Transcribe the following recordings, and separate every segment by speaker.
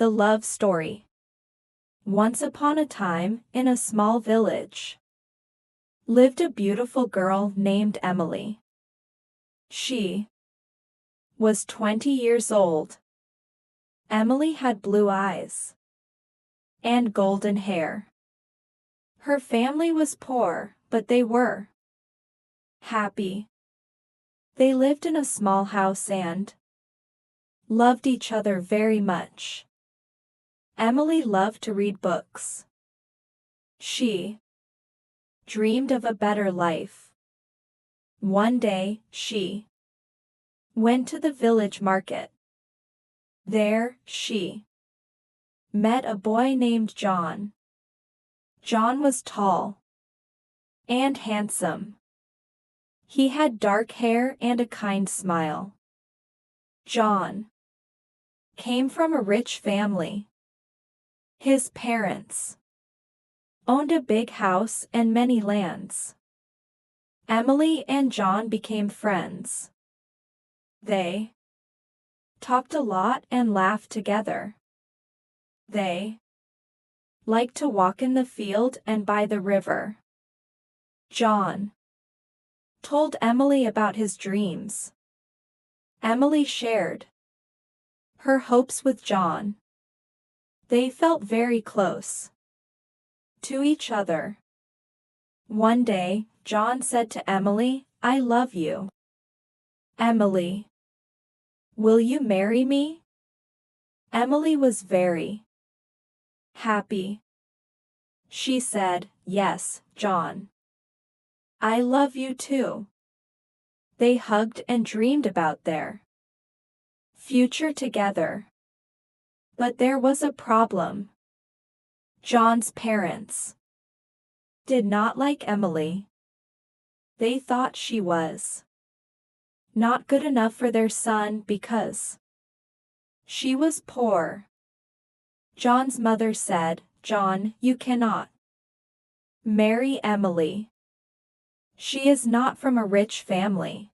Speaker 1: The Love Story. Once upon a time, in a small village, lived a beautiful girl named Emily. She was 20 years old. Emily had blue eyes and golden hair. Her family was poor, but they were happy. They lived in a small house and loved each other very much. Emily loved to read books. She dreamed of a better life. One day, she went to the village market. There, she met a boy named John. John was tall and handsome. He had dark hair and a kind smile. John came from a rich family. His parents owned a big house and many lands. Emily and John became friends. They talked a lot and laughed together. They liked to walk in the field and by the river. John told Emily about his dreams. Emily shared her hopes with John. They felt very close to each other. One day, John said to Emily, "I love you. Emily, will you marry me?" Emily was very happy. She said, "Yes, John. I love you too." They hugged and dreamed about their future together. But there was a problem. John's parents did not like Emily. They thought she was not good enough for their son because she was poor. John's mother said, "John, you cannot marry Emily. She is not from a rich family."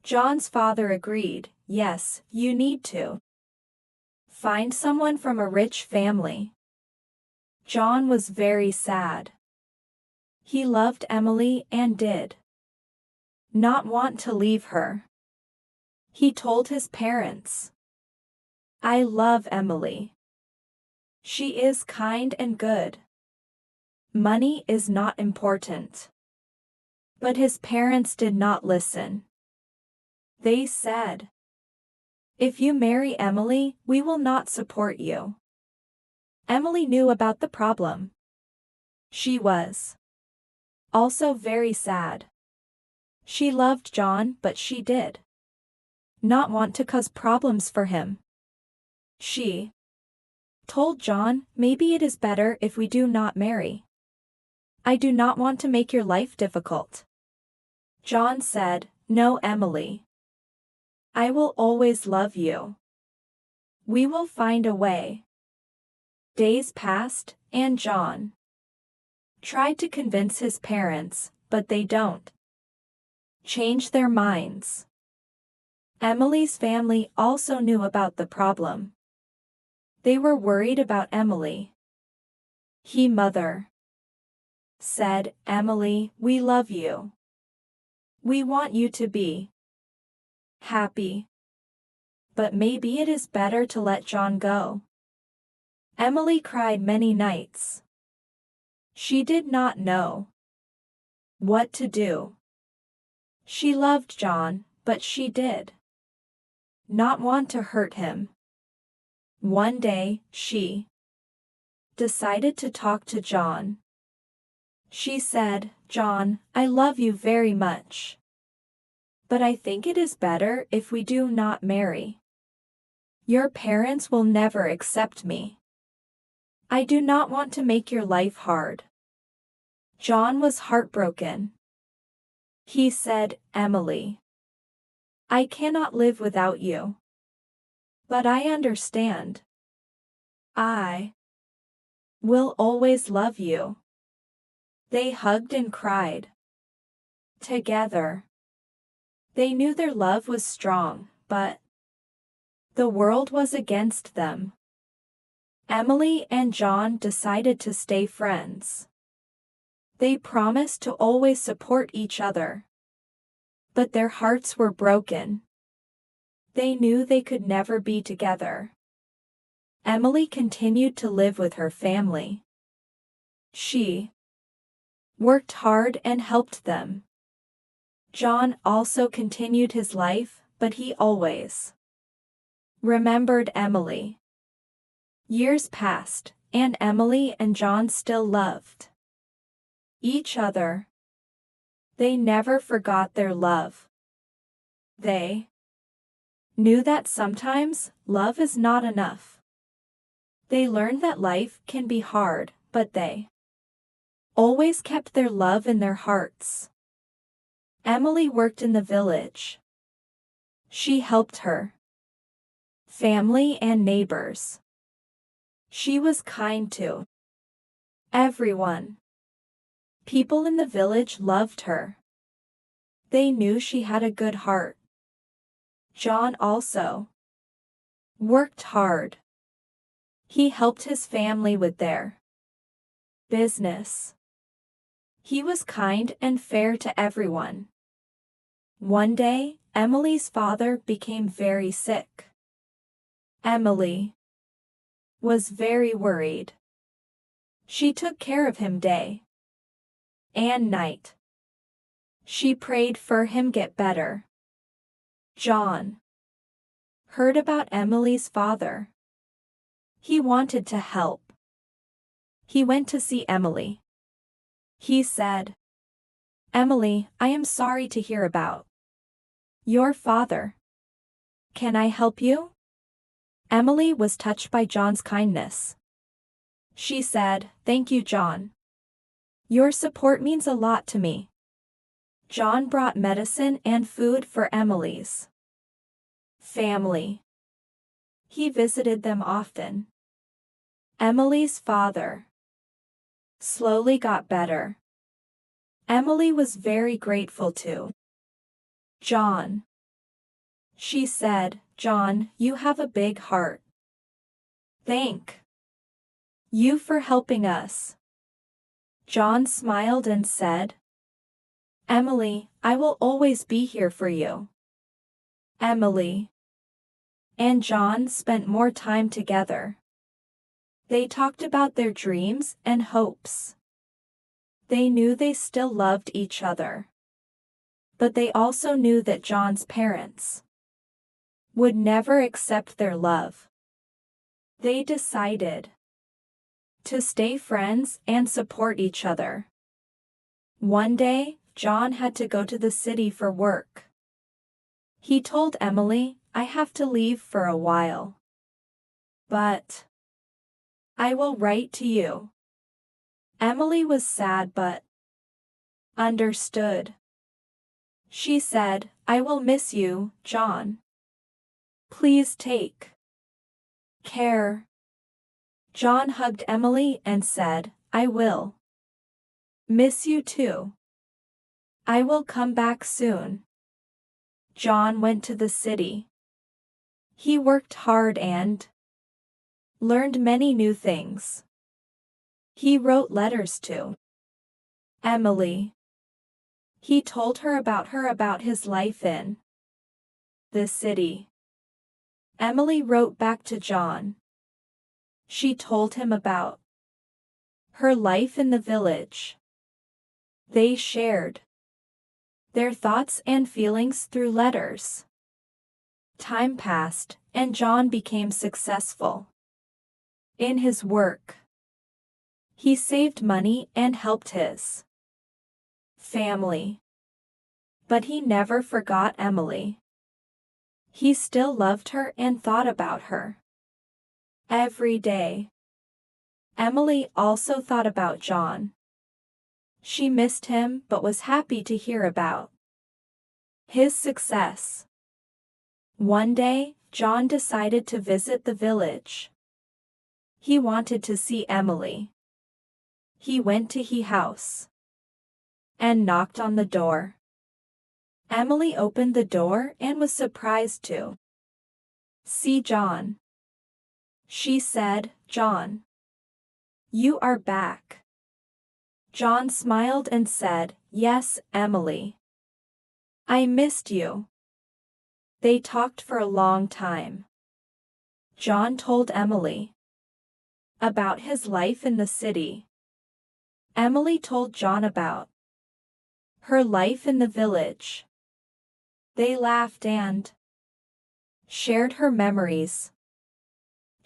Speaker 1: John's father agreed, "Yes, you need to find someone from a rich family." John was very sad. He loved Emily and did not want to leave her. He told his parents, "I love Emily. She is kind and good. Money is not important." But his parents did not listen. They said, "If you marry Emily, we will not support you." Emily knew about the problem. She was also very sad. She loved John, but she did not want to cause problems for him. She told John, "Maybe it is better if we do not marry. I do not want to make your life difficult." John said, "No, Emily. I will always love you. We will find a way." Days passed, and John tried to convince his parents, but they don't change their minds. Emily's family also knew about the problem. They were worried about Emily. His mother said, "Emily, we love you. We want you to be happy. But maybe it is better to let John go." Emily cried many nights. She did not know what to do. She loved John, but she did not want to hurt him. One day, she decided to talk to John. She said, "John, I love you very much. But I think it is better if we do not marry. Your parents will never accept me. I do not want to make your life hard." John was heartbroken. He said, "Emily, I cannot live without you. But I understand. I will always love you." They hugged and cried together. They knew their love was strong, but the world was against them. Emily and John decided to stay friends. They promised to always support each other. But their hearts were broken. They knew they could never be together. Emily continued to live with her family. She worked hard and helped them. John also continued his life, but he always remembered Emily. Years passed, and Emily and John still loved each other. They never forgot their love. They knew that sometimes love is not enough. They learned that life can be hard, but they always kept their love in their hearts. Emily worked in the village. She helped her family and neighbors. She was kind to everyone. People in the village loved her. They knew she had a good heart. John also worked hard. He helped his family with their business. He was kind and fair to everyone. One day, Emily's father became very sick. Emily was very worried. She took care of him day and night. She prayed for him get better. John heard about Emily's father. He wanted to help. He went to see Emily. He said, "Emily, I am sorry to hear about your father. Can I help you?" Emily was touched by John's kindness. She said, "Thank you, John. Your support means a lot to me." John brought medicine and food for Emily's family. He visited them often. Emily's father slowly got better. Emily was very grateful to John. She said, "John, you have a big heart. Thank you for helping us." John smiled and said, "Emily, I will always be here for you." Emily and John spent more time together. They talked about their dreams and hopes. They knew they still loved each other. But they also knew that John's parents would never accept their love. They decided to stay friends and support each other. One day, John had to go to the city for work. He told Emily, "I have to leave for a while. But I will write to you." Emily was sad but understood. She said, "I will miss you, John. Please take care." John hugged Emily and said, "I will miss you too. I will come back soon." John went to the city. He worked hard and learned many new things. He wrote letters to Emily. He told her about his life in the city. Emily wrote back to John. She told him about her life in the village. They shared their thoughts and feelings through letters. Time passed, and John became successful in his work. He saved money and helped his family. But he never forgot Emily. He still loved her and thought about her every day. Emily also thought about John. She missed him but was happy to hear about his success. One day, John decided to visit the village. He wanted to see Emily. He went to her house and knocked on the door. Emily opened the door and was surprised to see John. She said, "John, you are back." John smiled and said, "Yes, Emily. I missed you." They talked for a long time. John told Emily about his life in the city. Emily told John about her life in the village. They laughed and shared her memories.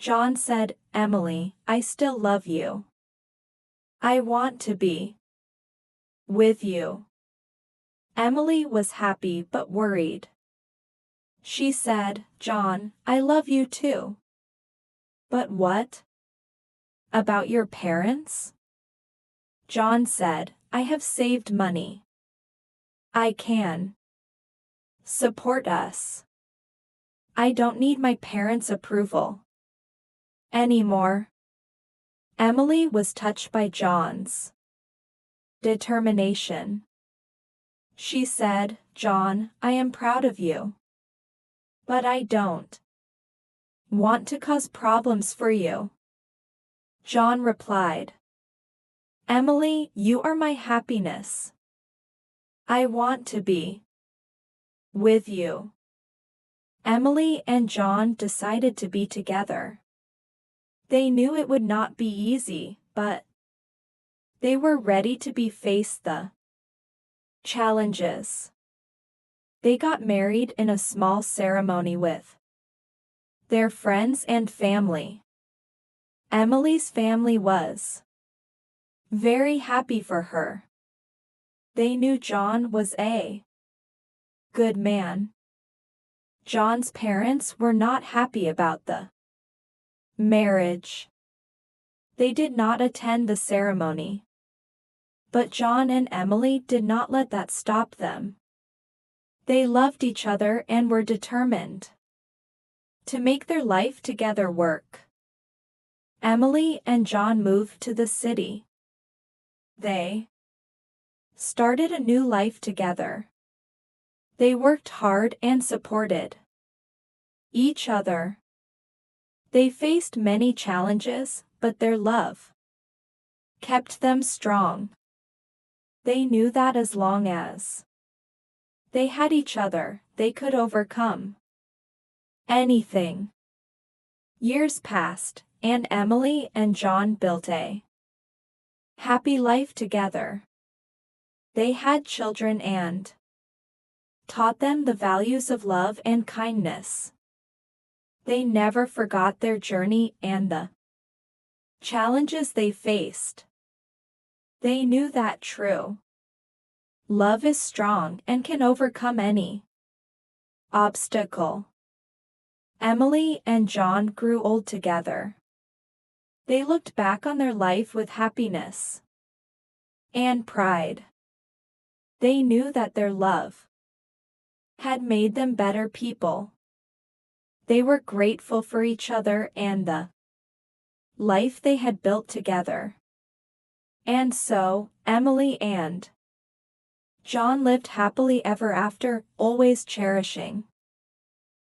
Speaker 1: John said, "Emily, I still love you. I want to be with you." Emily was happy but worried. She said, "John, I love you too. But what about your parents?" John said, "I have saved money. I can support us. I don't need my parents' approval anymore." Emily was touched by John's determination. She said, "John, I am proud of you. But I don't want to cause problems for you." John replied, "Emily, you are my happiness. I want to be with you." Emily and John decided to be together. They knew it would not be easy, but they were ready to face the challenges. They got married in a small ceremony with their friends and family. Emily's family was very happy for her. They knew John was a good man. John's parents were not happy about the marriage. They did not attend the ceremony. But John and Emily did not let that stop them. They loved each other and were determined to make their life together work. Emily and John moved to the city. They started a new life together. They worked hard and supported each other. They faced many challenges, but their love kept them strong. They knew that as long as they had each other, they could overcome anything. Years passed, and Emily and John built a happy life together. They had children and taught them the values of love and kindness. They never forgot their journey and the challenges they faced. They knew that true love is strong and can overcome any obstacle. Emily and John grew old together. They looked back on their life with happiness and pride. They knew that their love had made them better people. They were grateful for each other and the life they had built together. And so, Emily and John lived happily ever after, always cherishing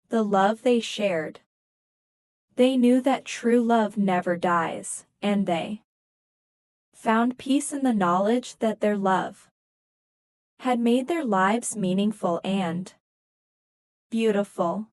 Speaker 1: the love they shared. They knew that true love never dies, and they found peace in the knowledge that their love had made their lives meaningful and beautiful.